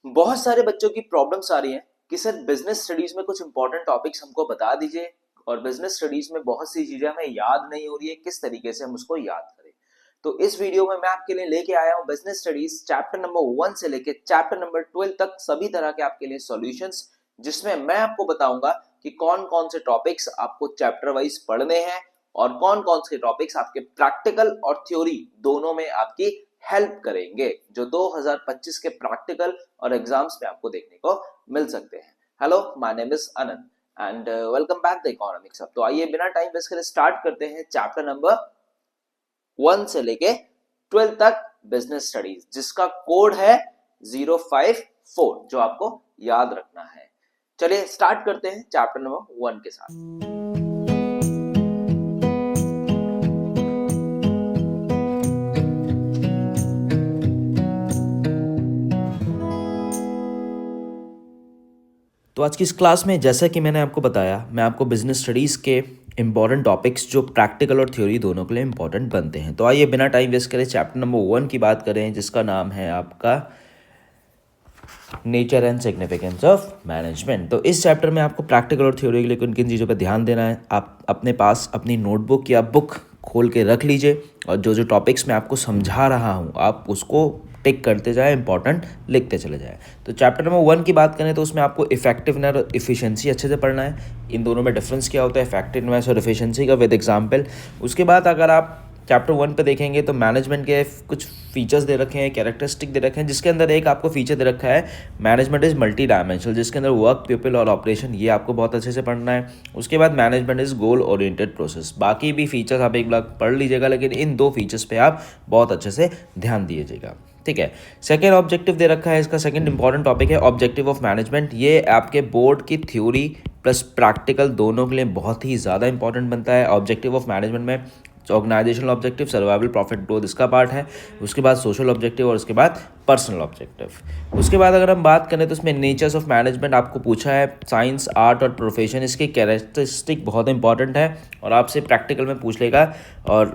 बहुत सारे बच्चों की प्रॉब्लम्स आ रही हैं कि सर बिजनेस स्टडीज में कुछ इंपॉर्टेंट टॉपिक्स हमको बता दीजिए और बिजनेस स्टडीज में बहुत सी चीजें हमें याद नहीं हो रही है, किस तरीके से हम उसको याद करें। तो इस वीडियो में मैं आपके लिए लेके आया हूँ बिजनेस स्टडीज चैप्टर नंबर 1 से लेके चैप्टर नंबर 12 तक सभी तरह के आपके लिए सॉल्यूशंस, जिसमें मैं आपको बताऊंगा कि कौन कौन से टॉपिक्स आपको चैप्टर वाइज पढ़ने हैं और कौन कौन से टॉपिक्स आपके प्रैक्टिकल और थ्योरी दोनों में आपकी हेल्प करेंगे, जो 2025 के प्रैक्टिकल और एग्जाम्स में आपको देखने को मिल सकते हैं। Hello, my name is Anant and welcome back the economics hub. तो आइए बिना टाइम वेस्ट करे स्टार्ट करते हैं चैप्टर नंबर 1 से लेके 12 तक बिजनेस स्टडीज, जिसका कोड है 054, जो आपको याद रखना है। चलिए स्टार्ट करते हैं चैप्टर नंबर 1 के साथ। तो आज की इस क्लास में जैसा कि मैंने आपको बताया, मैं आपको बिजनेस स्टडीज़ के इम्पॉर्टेंट टॉपिक्स जो प्रैक्टिकल और थ्योरी दोनों के लिए इम्पॉर्टेंट बनते हैं। तो आइए बिना टाइम वेस्ट करें चैप्टर नंबर 1 की बात करें, जिसका नाम है आपका nature and significance of management. तो इस चैप्टर में आपको प्रैक्टिकल और थ्योरी के लिए किन किन चीज़ों पर ध्यान देना है, आप अपने पास अपनी नोटबुक या बुक खोल के रख लीजिए और जो जो टॉपिक्स मैं आपको समझा रहा हूँ आप उसको टिक करते जाए, इंपॉर्टेंट लिखते चले जाए। तो चैप्टर नंबर 1 की बात करें तो उसमें आपको इफेक्टिवनेस और इफिशिएंसी अच्छे से पढ़ना है। इन दोनों में डिफरेंस क्या होता है, इफेक्टिवनेस और इफिशिएंसी का, विद एग्जांपल। उसके बाद अगर आप चैप्टर 1 पे देखेंगे तो मैनेजमेंट के कुछ फीचर्स दे रखे हैं, कैरेक्टरिस्टिक दे रखे हैं, जिसके अंदर एक आपको फीचर दे रखा है मैनेजमेंट इज़ मल्टी डायमेंशनल, जिसके अंदर वर्क, पीपल और ऑपरेशन, ये आपको बहुत अच्छे से पढ़ना है। उसके बाद management is goal oriented process. बाकी भी फीचर्स आप एक बार पढ़ लीजिएगा, लेकिन इन दो फीचर्स पे आप बहुत अच्छे से ध्यान दीजिएगा, ठीक है। सेकेंड ऑब्जेक्टिव दे रखा है, इसका सेकेंड इंपॉर्टेंट टॉपिक है ऑब्जेक्टिव ऑफ मैनेजमेंट। ये आपके बोर्ड की थ्योरी प्लस प्रैक्टिकल दोनों के लिए बहुत ही ज़्यादा इंपॉर्टेंट बनता है। ऑब्जेक्टिव ऑफ मैनेजमेंट में organisational objective, survival, profit, growth, इसका पार्ट है। उसके बाद सोशल ऑब्जेक्टिव और उसके बाद पर्सनल ऑब्जेक्टिव। उसके बाद अगर हम बात करें तो इसमें नेचर्स ऑफ मैनेजमेंट आपको पूछा है, साइंस, आर्ट और प्रोफेशन, इसकी कैरेक्टरिस्टिक बहुत इंपॉर्टेंट है और आपसे प्रैक्टिकल में पूछ लेगा और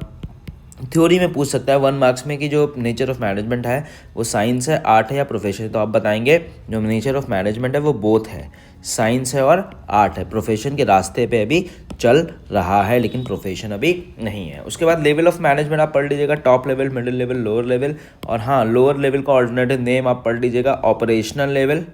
थ्योरी में पूछ सकता है 1 मार्क्स में कि जो नेचर ऑफ मैनेजमेंट है वो साइंस है, आर्ट है या प्रोफेशन है। तो आप बताएंगे जो नेचर ऑफ मैनेजमेंट है वो बोथ है, साइंस है और आर्ट है। प्रोफेशन के रास्ते पे अभी चल रहा है लेकिन प्रोफेशन अभी नहीं है। उसके बाद लेवल ऑफ मैनेजमेंट आप पढ़ लीजिएगा, top level, middle level, lower level, और हाँ, लोअर लेवल का ऑल्टरनेटिव नेम आप पढ़ लीजिएगा ऑपरेशनल लेवल,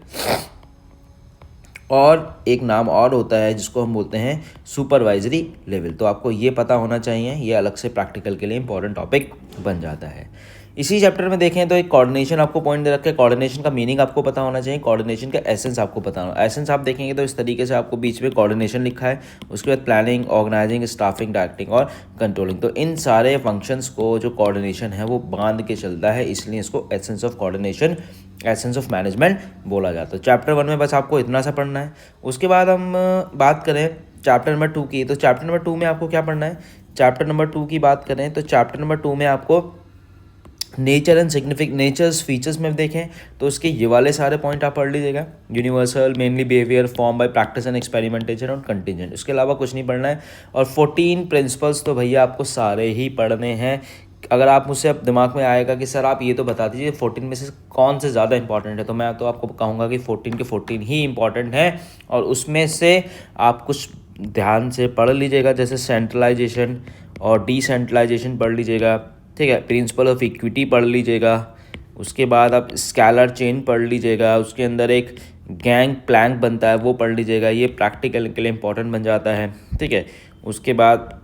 और एक नाम और होता है जिसको हम बोलते हैं सुपरवाइजरी लेवल। तो आपको ये पता होना चाहिए, ये अलग से प्रैक्टिकल के लिए इंपॉर्टेंट टॉपिक बन जाता है। इसी चैप्टर में देखें तो एक कोऑर्डिनेशन आपको पॉइंट दे रखे हैं, कोऑर्डिनेशन का मीनिंग आपको पता होना चाहिए, कोऑर्डिनेशन का एसेंस आपको पता होना। एसेंस आप देखेंगे तो इस तरीके से आपको बीच में कोऑर्डिनेशन लिखा है, उसके बाद प्लानिंग, ऑर्गेनाइजिंग, स्टाफिंग, डायरेक्टिंग और कंट्रोलिंग। तो इन सारे फंक्शंस को जो कोऑर्डिनेशन है वो बांध के चलता है, इसलिए इसको essence of coordination, essence of management बोला जाता है। चैप्टर 1 में बस आपको इतना सा पढ़ना है। उसके बाद हम बात करें चैप्टर नंबर 2 की, तो चैप्टर नंबर 2 में आपको क्या पढ़ना है। चैप्टर नंबर 2 की बात करें तो चैप्टर नंबर 2 में आपको नेचर एंड नेचर्स फीचर्स में देखें तो उसके ये वाले सारे पॉइंट आप पढ़ लीजिएगा, universal, mainly behaviour, form by practice and experimentation और कंटिजेंट। इसके अलावा कुछ नहीं पढ़ना है। और 14 प्रिंसिपल्स तो भैया आपको सारे ही पढ़ने हैं। अगर आप मुझसे अब दिमाग में आएगा कि सर आप ये तो बता दीजिए 14 में से कौन से ज़्यादा इंपॉर्टेंट है, तो मैं तो आपको कहूँगा कि 14 के 14 ही इंपॉर्टेंट हैं और उसमें से आप कुछ ध्यान से पढ़ लीजिएगा, जैसे सेंट्रलाइजेशन और डिसेंट्रलाइजेशन पढ़ लीजिएगा, ठीक है। प्रिंसिपल ऑफ इक्विटी पढ़ लीजिएगा। उसके बाद आप स्केलर चेन पढ़ लीजिएगा, उसके अंदर एक गैंग प्लैंक बनता है वो पढ़ लीजिएगा, ये प्रैक्टिकल के लिए इंपॉर्टेंट बन जाता है, ठीक है। उसके बाद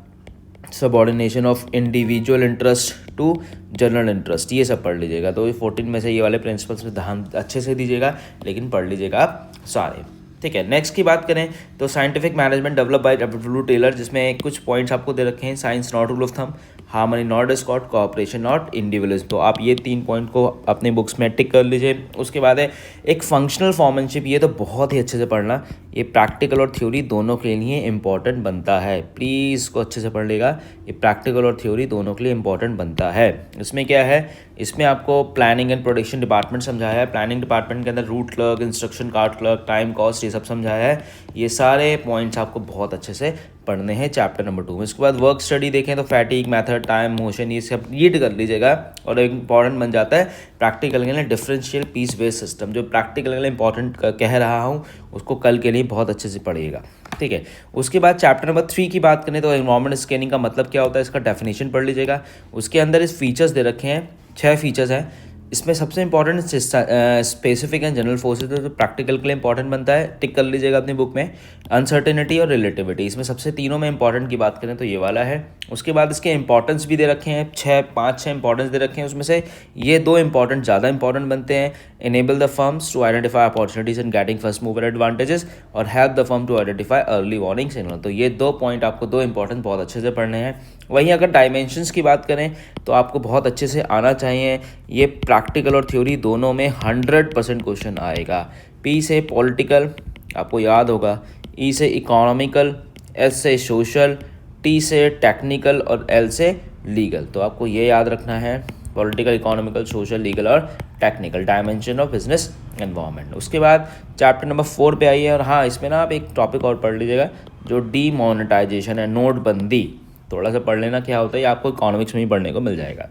subordination of individual interest to general interest, ये सब पढ़ लीजिएगा। तो ये 14 में से ये वाले प्रिंसिपल्स पे ध्यान अच्छे से दीजिएगा, लेकिन पढ़ लीजिएगा आप सारे, ठीक है। नेक्स्ट की बात करें तो scientific management develop by W Taylor, जिसमें कुछ पॉइंट्स आपको दे रखे हैं, science not rule of thumb, harmony not discord, cooperation not individualism. तो आप ये 3 पॉइंट को अपने बुक्स में टिक कर लीजिए। उसके बाद है एक फंक्शनल फॉर्मनशिप, ये तो बहुत ही अच्छे से पढ़ना, ये प्रैक्टिकल और थ्योरी दोनों के लिए इंपॉर्टेंट बनता है, प्लीज़ इसको अच्छे से पढ़ लेगा। ये प्रैक्टिकल और थ्योरी दोनों के लिए इंपॉर्टेंट बनता है। इसमें क्या है, इसमें आपको प्लानिंग एंड प्रोडक्शन डिपार्टमेंट समझाया है। प्लानिंग डिपार्टमेंट के अंदर root clerk, instruction card clerk, time cost, ये सब समझाया है। ये सारे पॉइंट्स आपको बहुत अच्छे से पढ़ने हैं चैप्टर नंबर 2 में। इसके बाद वर्क स्टडी देखें तो फैटिग, मेथड, टाइम, मोशन, ये सब रीड कर लीजिएगा। और एक इंपॉर्टेंट बन जाता है प्रैक्टिकल के लिए डिफरेंशियल पीस बेस्ड सिस्टम। जो प्रैक्टिकल के लिए इंपॉर्टेंट कह रहा हूँ उसको कल के लिए बहुत अच्छे से पढ़िएगा, ठीक है। उसके बाद चैप्टर नंबर 3 की बात करें तो एनवायरमेंट स्कैनिंग का मतलब क्या होता है, इसका डेफिनेशन पढ़ लीजिएगा। उसके अंदर इस फीचर्स दे रखे हैं, 6 फीचर्स हैं। इसमें सबसे important specific and general forces, तो प्रैक्टिकल के लिए इंपॉर्टेंट बनता है, टिक कर लीजिएगा अपनी बुक में। अनसर्टेनिटी और रिलेटिविटी, इसमें सबसे तीनों में इंपॉर्टेंट की बात करें तो ये वाला है। उसके बाद इसके इंपॉर्टेंस भी दे रखे हैं, 5-6 इंपॉर्टेंस दे रखे हैं। उसमें से ये 2 इंपॉर्टेंट ज़्यादा इंपॉर्टेंट बनते हैं, enable the firms to identify opportunities and getting first mover advantages और help the firm to identify early warning signal. तो ये 2 पॉइंट आपको 2 इंपॉर्टेंट बहुत अच्छे से पढ़ने हैं। वहीं अगर डायमेंशंस की बात करें तो आपको बहुत अच्छे से आना चाहिए। ये प्रैक्टिकल और थ्योरी दोनों में 100% क्वेश्चन आएगा। पी से पॉलिटिकल आपको याद होगा, ई से इकोनॉमिकल, एस से सोशल, टी से टेक्निकल और एल से लीगल। तो आपको ये याद रखना है, पॉलिटिकल, इकोनॉमिकल, सोशल, लीगल और technical, dimension of business environment. उसके बाद चैप्टर नंबर 4 पे आइए। और हाँ, इसमें ना आप एक टॉपिक और पढ़ लीजिएगा, जो डीमोनेटाइजेशन है, नोटबंदी। थोड़ा सा पढ़ लेना, क्या होता है ये आपको इकोनॉमिक्स में ही पढ़ने को मिल जाएगा।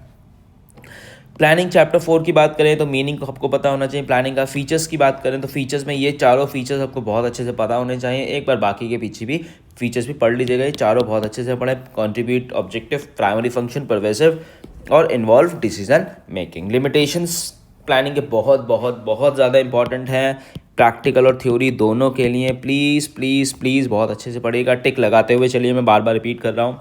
प्लानिंग चैप्टर 4 की बात करें तो मीनिंग आपको पता होना चाहिए प्लानिंग का। फीचर्स की बात करें तो फीचर्स में ये चारों फीचर्स आपको बहुत अच्छे से पता होने चाहिए। एक बार बाकी के पीछे भी फीचर्स भी पढ़ लीजिएगा, ये चारों बहुत अच्छे से पढ़ें। Contribute, objective, primary function, pervasive और involve decision making. Limitations planning के बहुत बहुत बहुत ज़्यादा इंपॉर्टेंट हैं, प्रैक्टिकल और थ्योरी दोनों के लिए। प्लीज़ प्लीज़ प्लीज़ बहुत अच्छे से पढ़िएगा, टिक लगाते हुए चलिए, मैं बार बार रिपीट कर रहा हूँ।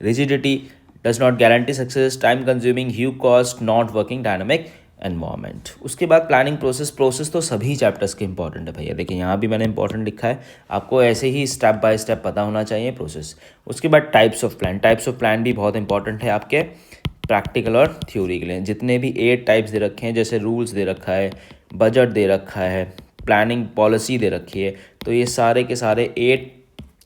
Rigidity does not guarantee success, time consuming, huge cost, not working dynamic environment। उसके बाद प्लानिंग प्रोसेस तो सभी चैप्टर्स के इंपॉर्टेंट है भैया। देखिए यहाँ भी मैंने इंपॉर्टेंट लिखा है, आपको ऐसे ही स्टेप बाय स्टेप पता होना चाहिए प्रोसेस। उसके बाद टाइप्स ऑफ प्लान भी बहुत इंपॉर्टेंट है आपके प्रैक्टिकल और थ्योरी के लिए। जितने भी 8 टाइप्स दे रखे हैं, जैसे रूल्स दे रखा है, बजट दे रखा है, प्लानिंग पॉलिसी दे रखी है, तो ये सारे के सारे 8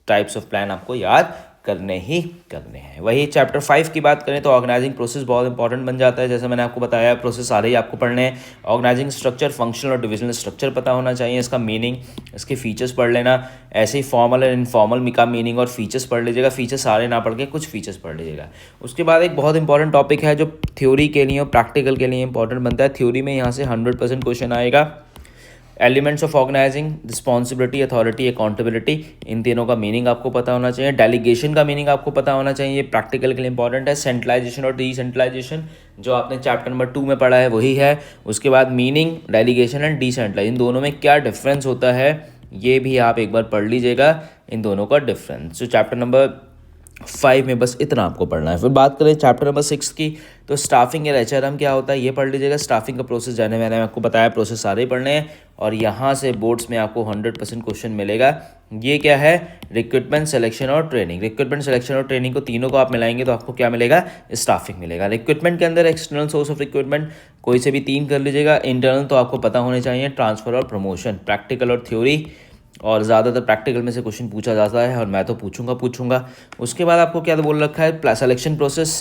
टाइप्स ऑफ प्लान आपको याद करने ही करने हैं। वही चैप्टर 5 की बात करें तो ऑर्गेनाइजिंग प्रोसेस बहुत इंपॉर्टेंट बन जाता है। जैसे मैंने आपको बताया, प्रोसेस सारे ही आपको पढ़ने हैं। ऑर्गेनाइजिंग स्ट्रक्चर, फंक्शनल और डिविजनल स्ट्रक्चर पता होना चाहिए, इसका मीनिंग, इसके फीचर्स पढ़ लेना। ऐसे ही फॉर्मल और इनफॉर्मल का मीनिंग और फीचर्स पढ़ लीजिएगा, फीचर्स सारे ना पढ़ के कुछ फीचर्स पढ़ लीजिएगा। उसके बाद एक बहुत इंपॉर्टेंट टॉपिक है जो थ्योरी के लिए और प्रैक्टिकल के लिए इंपॉर्टेंट बनता है। थ्योरी में यहाँ से 100% क्वेश्चन आएगा। Elements of organizing, responsibility, authority, accountability, इन तीनों का मीनिंग आपको पता होना चाहिए। डेलीगेशन का मीनिंग आपको पता होना चाहिए, ये प्रैक्टिकल के लिए इंपॉर्टेंट है। सेंट्रलाइजेशन और डिसेंट्रलाइजेशन जो आपने चैप्टर नंबर 2 में पढ़ा है वही है। उसके बाद मीनिंग, डेलीगेशन एंड डिसेंट्रलाइजेशन, इन दोनों में क्या डिफरेंस होता है ये भी आप एक बार पढ़ लीजिएगा, इन दोनों का डिफरेंस। तो चैप्टर नंबर 5 में बस इतना आपको पढ़ना है। फिर बात करें चैप्टर नंबर 6 की, तो स्टाफिंग या HRM क्या होता है ये पढ़ लीजिएगा। स्टाफिंग का प्रोसेस जाने मैंने आपको बताया, प्रोसेस सारे ही पढ़ने हैं और यहाँ से बोर्ड्स में आपको 100% क्वेश्चन मिलेगा। ये क्या है, रिक्रूटमेंट, सिलेक्शन और ट्रेनिंग। रिक्रूटमेंट, सिलेक्शन और ट्रेनिंग को तीनों को आप मिलाएंगे तो आपको क्या मिलेगा, स्टाफिंग मिलेगा। रिक्रूटमेंट के अंदर एक्सटर्नल सोर्स ऑफ रिक्रूटमेंट कोई से भी 3 कर लीजिएगा। इंटरनल तो आपको पता होने चाहिए, ट्रांसफर और प्रमोशन। प्रैक्टिकल और थ्योरी, और ज़्यादातर प्रैक्टिकल में से क्वेश्चन पूछा जाता है और मैं तो पूछूंगा। उसके बाद आपको क्या बोल रखा है, सिलेक्शन प्रोसेस,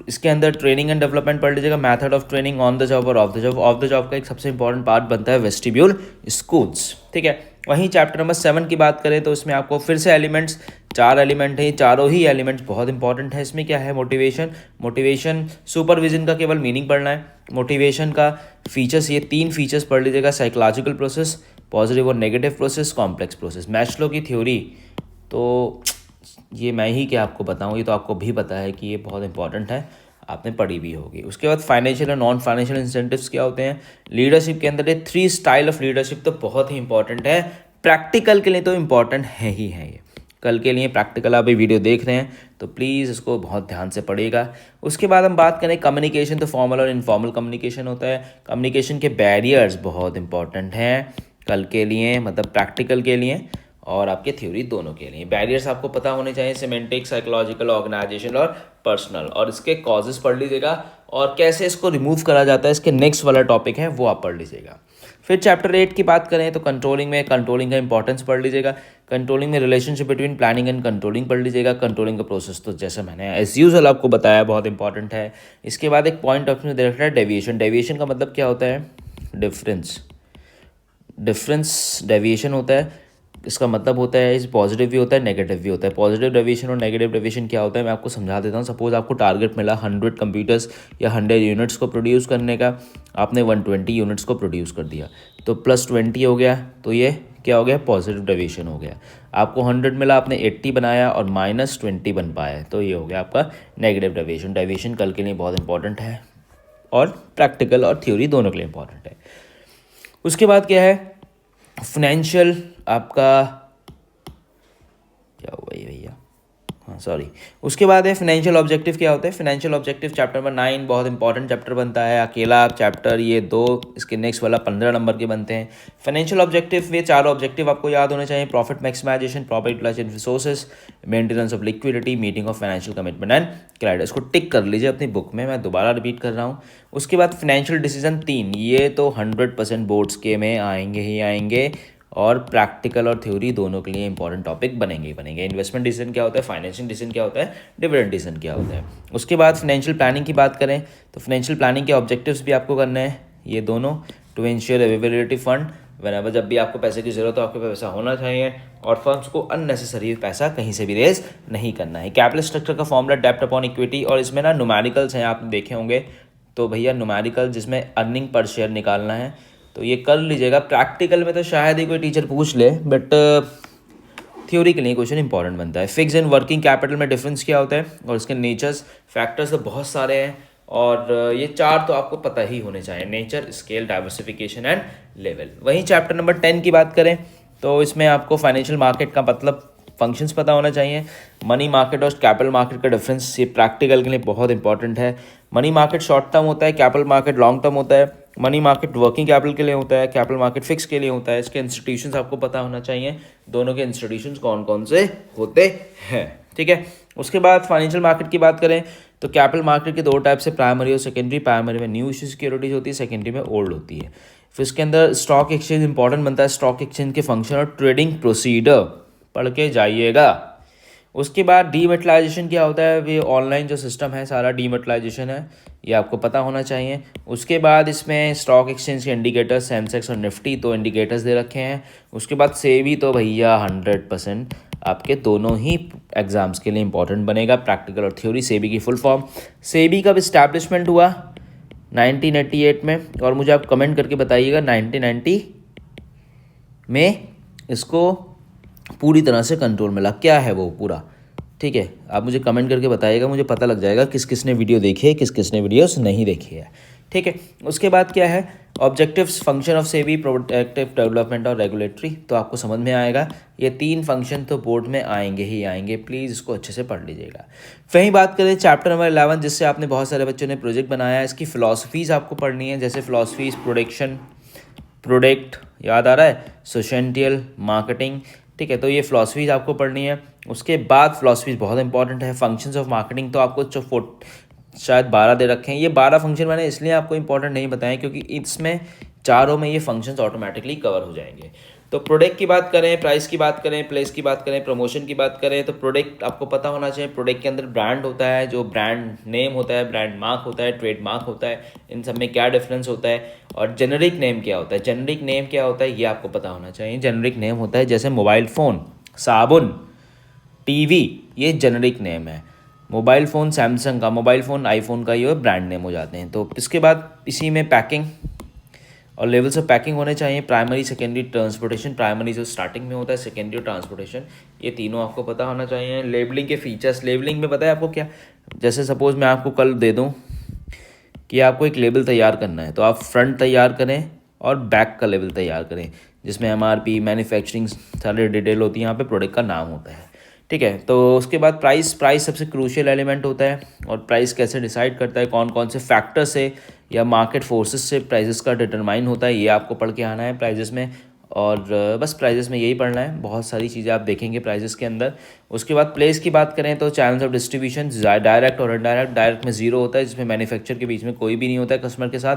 इसके अंदर ट्रेनिंग एंड डेवलपमेंट पढ़ लीजिएगा। Method of training, on the job और off the job. Off the job का एक सबसे इंपॉर्टेंट पार्ट बनता है वेस्टिब्यूल स्कूल्स, ठीक है। वहीं चैप्टर नंबर 7 की बात करें तो इसमें आपको फिर से एलिमेंट्स, 4 एलिमेंट हैं, चारों ही एलिमेंट्स बहुत इंपॉर्टेंट है। इसमें क्या है, मोटिवेशन, सुपरविजन का केवल मीनिंग पढ़ना है। मोटिवेशन का फीचर्स, ये 3 फीचर्स पढ़ लीजिएगा, साइकोलॉजिकल प्रोसेस, पॉजिटिव और negative process, complex process. Maslow की थ्योरी तो ये मैं ही क्या आपको बताऊँ, ये तो आपको भी पता है कि ये बहुत इंपॉर्टेंट है, आपने पढ़ी भी होगी। उसके बाद फाइनेंशियल और नॉन फाइनेंशियल इंसेंटिव्स क्या होते हैं। लीडरशिप के अंदर ये 3 स्टाइल ऑफ लीडरशिप तो बहुत ही इंपॉर्टेंट है, प्रैक्टिकल के लिए तो इंपॉर्टेंट है ही है। ये कल के लिए प्रैक्टिकल आप ये वीडियो देख रहे हैं तो प्लीज़ इसको बहुत ध्यान से पढ़िएगा। उसके बाद हम बात करें कम्युनिकेशन, तो फॉर्मल और इनफॉर्मल कम्युनिकेशन होता है। कम्युनिकेशन के बैरियर्स बहुत इंपॉर्टेंट हैं कल के लिए, मतलब प्रैक्टिकल के लिए। और आपके थ्योरी दोनों के लिए। बैरियर्स आपको पता होने चाहिए, सिमेंटिक, साइकोलॉजिकल, ऑर्गेनाइजेशन और पर्सनल, और इसके कॉजेस पढ़ लीजिएगा और कैसे इसको रिमूव करा जाता है, इसके नेक्स्ट वाला टॉपिक है वो आप पढ़ लीजिएगा। फिर चैप्टर 8 की बात करें तो कंट्रोलिंग का इंपॉर्टेंस पढ़ लीजिएगा। कंट्रोलिंग में relationship between planning and controlling पढ़ लीजिएगा। कंट्रोलिंग का प्रोसेस तो जैसे मैंने एज यूजुअल आपको बताया बहुत इंपॉर्टेंट है। इसके बाद एक पॉइंट ऑफ व्यू दे रखा है डेविएशन। डेविएशन का मतलब क्या होता है? डिफरेंस डेविएशन होता है। इसका मतलब होता है, इस पॉजिटिव भी होता है, नेगेटिव भी होता है। पॉजिटिव डेविएशन और नेगेटिव डेविएशन क्या होता है मैं आपको समझा देता हूँ। सपोज आपको टारगेट मिला 100 कंप्यूटर्स या 100 यूनिट्स को प्रोड्यूस करने का, आपने 120 यूनिट्स को प्रोड्यूस कर दिया तो +20 हो गया, तो ये क्या हो गया? पॉजिटिव डेविएशन हो गया। आपको 100 मिला, आपने 80 बनाया और -20 बन पाया, तो ये हो गया आपका नेगेटिव डेविएशन। डेविएशन कल के लिए बहुत इंपॉर्टेंट है और प्रैक्टिकल और थ्योरी दोनों के लिए इंपॉर्टेंट है। उसके बाद क्या है? फाइनेंशियल आपका क्या हुआ ये भैया, हाँ सॉरी, उसके बाद है फाइनेंशियल ऑब्जेक्टिव। क्या होता है फाइनेंशियल ऑब्जेक्टिव? चैप्टर नंबर 9 बहुत इंपॉर्टेंट चैप्टर बनता है, अकेला चैप्टर, ये 2 इसके नेक्स्ट वाला 15 नंबर के बनते हैं। फाइनेंशियल ऑब्जेक्टिव, ये 4 ऑब्जेक्टिव आपको याद होने चाहिए। Profit maximisation, proper utilisation resources, maintenance of liquidity, meeting of financial commitment and credit. इसको टिक कर लीजिए अपनी बुक में, मैं दोबारा रिपीट कर रहा हूँ। उसके बाद फाइनेंशियल डिसीजन 3, ये तो 100% बोर्ड्स के में आएंगे ही आएंगे और प्रैक्टिकल और थ्योरी दोनों के लिए इंपॉर्टेंट टॉपिक बनेंगे ही बनेंगे। इन्वेस्टमेंट डिसीजन क्या होता है, फाइनेंशियल डिसीजन क्या होता है, डिविडेंड डिसीजन क्या होता है। उसके बाद फाइनेंशियल प्लानिंग की बात करें तो फाइनेंशियल प्लानिंग के ऑब्जेक्टिव्स भी आपको करने हैं, ये दोनों। To ensure availability fund, whenever जब भी आपको पैसे की जरूरत हो आपके पास पैसा होना चाहिए, और फर्म्स को अननेसेसरी पैसा कहीं से भी रेज नहीं करना है। कैपिटल स्ट्रक्चर का फॉर्मूला डेप्ट अपॉन इक्विटी, और इसमें ना न्यूमेरिकल्स हैं, आपने देखे होंगे, तो भैया न्यूमेरिकल जिसमें अर्निंग पर शेयर निकालना है तो ये कर लीजिएगा। प्रैक्टिकल में तो शायद ही कोई टीचर पूछ ले, बट थ्योरी के लिए क्वेश्चन इंपॉर्टेंट बनता है। फिक्स एंड वर्किंग कैपिटल में डिफरेंस क्या होता है और इसके नेचर्स, फैक्टर्स तो बहुत सारे हैं, और ये 4 तो आपको पता ही होने चाहिए, nature, scale, diversification and level. वहीं चैप्टर नंबर 10 की बात करें तो इसमें आपको फाइनेंशियल मार्केट का मतलब फंक्शंस पता होना चाहिए। मनी मार्केट और कैपिटल मार्केट का डिफरेंस, ये प्रैक्टिकल के लिए बहुत इंपॉर्टेंट है। मनी मार्केट शॉर्ट टर्म होता है, कैपिटल मार्केट लॉन्ग टर्म होता है। मनी मार्केट वर्किंग कैपिटल के लिए होता है, कैपिटल मार्केट फिक्स के लिए होता है। इसके इंस्टीट्यूशंस आपको पता होना चाहिए, दोनों के इंस्टीट्यूशंस कौन कौन से होते हैं, ठीक है। उसके बाद फाइनेंशियल मार्केट की बात करें तो कैपिटल मार्केट के 2 टाइप से, प्राइमरी और सेकेंडरी। प्राइमरी में न्यू इश्यू सिक्योरिटीज होती है, सेकेंडरी में ओल्ड होती है। फिर इसके अंदर स्टॉक एक्सचेंज इंपॉर्टेंट बनता है, स्टॉक एक्सचेंज के फंक्शन और ट्रेडिंग प्रोसीडर पढ़ के जाइएगा। उसके बाद डीमेटलाइजेशन क्या होता है, ये ऑनलाइन जो सिस्टम है सारा डीमेटलाइजेशन है, ये आपको पता होना चाहिए। उसके बाद इसमें स्टॉक एक्सचेंज के इंडिकेटर्स, सेंसेक्स और निफ्टी, तो इंडिकेटर्स दे रखे हैं। उसके बाद सेबी तो भैया 100% आपके दोनों ही एग्जाम्स के लिए इंपॉर्टेंट बनेगा, प्रैक्टिकल और थ्योरी। सेबी की फुल फॉर्म, सेबी कब इस्टेब्लिशमेंट हुआ? 1988 में, और मुझे आप कमेंट करके बताइएगा 1990 में इसको पूरी तरह से कंट्रोल मिला, क्या है वो पूरा, ठीक है। आप मुझे कमेंट करके बताइएगा, मुझे पता लग जाएगा किस किस ने वीडियो देखी है, किस किस ने वीडियोस नहीं देखी है, ठीक है। उसके बाद क्या है, objectives, function of SEBI, protective, development और रेगुलेटरी, तो आपको समझ में आएगा। ये 3 फंक्शन तो बोर्ड में आएंगे ही आएंगे, प्लीज़ इसको अच्छे से पढ़ लीजिएगा। वहीं बात करें चैप्टर नंबर 11, जिससे आपने बहुत सारे बच्चों ने प्रोजेक्ट बनाया है, इसकी फ़िलासफ़ीज़ आपको पढ़नी है, जैसे फ़िलासफ़ीज़, प्रोडक्ट याद आ रहा है, सोशेंटियल, मार्केटिंग, ठीक है, तो ये फ़िलासफ़ीज़ आपको पढ़नी है। उसके बाद फ़िलासफ़ीज़ बहुत इंपॉर्टेंट है। फंक्शंस ऑफ मार्केटिंग तो आपको शायद 12 दे रखे हैं, ये 12 फंक्शन मैंने इसलिए आपको इंपॉर्टेंट नहीं बताए क्योंकि इसमें चारों में ये फंक्शंस ऑटोमेटिकली कवर हो जाएंगे। तो प्रोडक्ट की बात करें, प्राइस की बात करें, प्लेस की बात करें, प्रमोशन की बात करें, तो प्रोडक्ट आपको पता होना चाहिए। प्रोडक्ट के अंदर ब्रांड होता है, जो ब्रांड नेम होता है, ब्रांड मार्क होता है, ट्रेड मार्क होता है, इन सब में क्या डिफरेंस होता है। और जेनरिक नेम क्या होता है, जेनरिक नेम क्या होता है ये आपको पता होना चाहिए। जेनरिक नेम होता है जैसे मोबाइल फ़ोन, साबुन, टीवी, ये जेनरिक नेम है। मोबाइल फ़ोन सैमसंग का, मोबाइल फ़ोन आईफोन का, ये ब्रांड नेम हो जाते हैं। तो इसके बाद इसी में पैकिंग और लेवल्स ऑफ पैकिंग होने चाहिए। प्राइमरी, सेकेंडरी, ट्रांसपोर्टेशन, प्राइमरी जो स्टार्टिंग में होता है, सेकेंडरी ट्रांसपोर्टेशन, ये तीनों आपको पता होना चाहिए। लेबलिंग के फीचर्स, लेबलिंग में पता है आपको क्या, जैसे सपोज़ मैं आपको कल दे दूँ कि आपको एक लेबल तैयार करना है, तो आप फ्रंट तैयार करें और बैक का लेबल तैयार करें, जिसमें MRP, मैन्युफैक्चरिंग सारे डिटेल होती है, यहाँ पे प्रोडक्ट का नाम होता है, ठीक है। तो उसके बाद प्राइस सबसे क्रूशियल एलिमेंट होता है, और प्राइस कैसे डिसाइड करता है, कौन कौन से फैक्टर से या मार्केट फोर्सेस से प्राइसेस का डिटरमाइन होता है, ये आपको पढ़ के आना है प्राइजेस में। और बस प्राइजेस में यही पढ़ना है, बहुत सारी चीज़ें आप देखेंगे प्राइजेस के अंदर। उसके बाद प्लेस की बात करें तो चैनल्स ऑफ डिस्ट्रीब्यूशन डायरेक्ट और इनडायरेक्ट। डायरेक्ट में 0 होता है, जिसमें मैन्युफैक्चर के बीच में कोई भी नहीं होता है कस्टमर के साथ।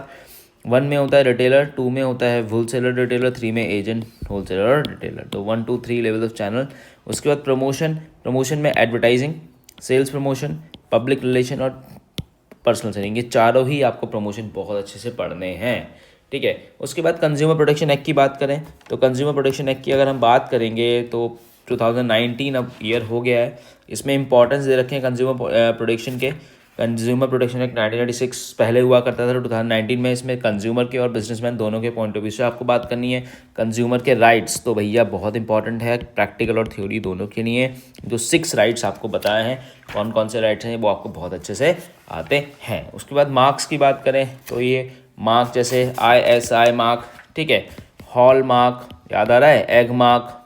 1 में होता है रिटेलर, 2 में होता है होलसेलर रिटेलर, 3 में एजेंट होलसेलर और रिटेलर। तो 1 2 3 लेवल ऑफ चैनल। उसके बाद प्रमोशन में advertising, sales promotion, public relation और पर्सनल सेलिंग, ये चारों ही आपको प्रमोशन बहुत अच्छे से पढ़ने हैं, ठीक है। उसके बाद कंज्यूमर प्रोटेक्शन एक्ट की बात करें तो कंज्यूमर प्रोटेक्शन एक्ट की अगर हम बात करेंगे तो 2019 अब ईयर हो गया है, इसमें इंपॉर्टेंस दे रखे हैं कंज्यूमर प्रोटेक्शन के। कंज्यूमर प्रोटेक्शन एक्ट 1996 पहले हुआ करता था, तो 2019 में इसमें कंज्यूमर के और बिजनेसमैन दोनों के पॉइंट ऑफ व्यू से आपको बात करनी है। कंज्यूमर के राइट्स तो भैया बहुत इंपॉर्टेंट है, प्रैक्टिकल और थ्योरी दोनों के लिए। जो 6 राइट्स आपको बताए हैं, कौन कौन से राइट्स हैं, वो आपको बहुत अच्छे से आते हैं। उसके बाद मार्क्स की बात करें तो ये मार्क जैसे ISI मार्क, ठीक है, हॉल मार्क याद आ रहा है, एग मार्क,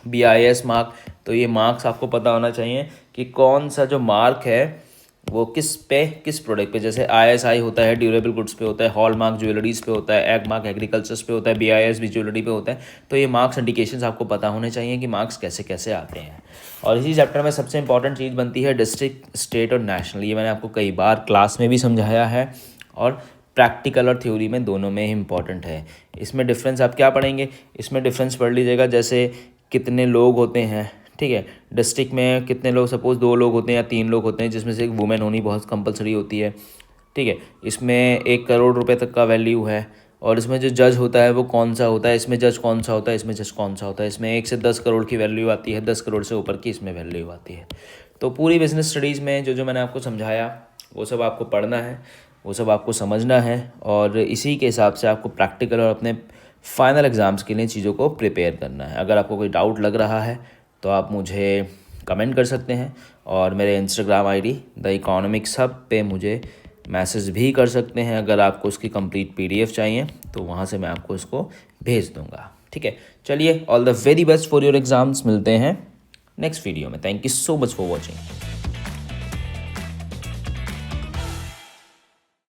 BIS मार्क, तो ये मार्क्स आपको पता होना चाहिए कि कौन सा जो मार्क है वो किस प्रोडक्ट पे। जैसे ISI होता है ड्यूरेबल गुड्स पे होता है, हॉल मार्क ज्वेलरीज पे होता है, एग मार्क एग्रीकल्चर्स पे होता है, BIS भी ज्वेलरी पे होता है। तो ये मार्क्स इंडिकेशंस आपको पता होने चाहिए कि मार्क्स कैसे कैसे आते हैं। और इसी चैप्टर में सबसे इंपॉर्टेंट चीज़ बनती है डिस्ट्रिक्ट, स्टेट और नेशनल। ये मैंने आपको कई बार क्लास में भी समझाया है और प्रैक्टिकल और थ्योरी में दोनों में ही इंपॉर्टेंट है। इसमें डिफरेंस आप क्या पढ़ेंगे, इसमें डिफरेंस पढ़ लीजिएगा, जैसे कितने लोग होते हैं, ठीक है, डिस्ट्रिक्ट में कितने लोग, सपोज 2 लोग होते हैं या 3 लोग होते हैं, जिसमें से एक वुमेन होनी बहुत कंपलसरी होती है, ठीक है। इसमें 1 करोड़ रुपए तक का वैल्यू है। और इसमें जो जज होता है वो कौन सा होता है, इसमें जज कौन सा होता है, इसमें जज कौन सा होता है। इसमें 1 से 10 करोड़ की वैल्यू आती है, 10 करोड़ से ऊपर की इसमें वैल्यू आती है। तो पूरी बिजनेस स्टडीज़ में जो मैंने आपको समझाया वो सब आपको पढ़ना है, वो सब आपको समझना है, और इसी के हिसाब से आपको प्रैक्टिकल और अपने फाइनल एग्ज़ाम्स के लिए चीज़ों को प्रिपेयर करना है। अगर आपको कोई डाउट लग रहा है तो आप मुझे कमेंट कर सकते हैं, और मेरे Instagram ID the economics hub पे मुझे मैसेज भी कर सकते हैं। अगर आपको उसकी कंप्लीट PDF चाहिए तो वहाँ से मैं आपको इसको भेज दूँगा, ठीक है। चलिए, all the very best for your exams. मिलते हैं नेक्स्ट वीडियो में। Thank you so much for watching.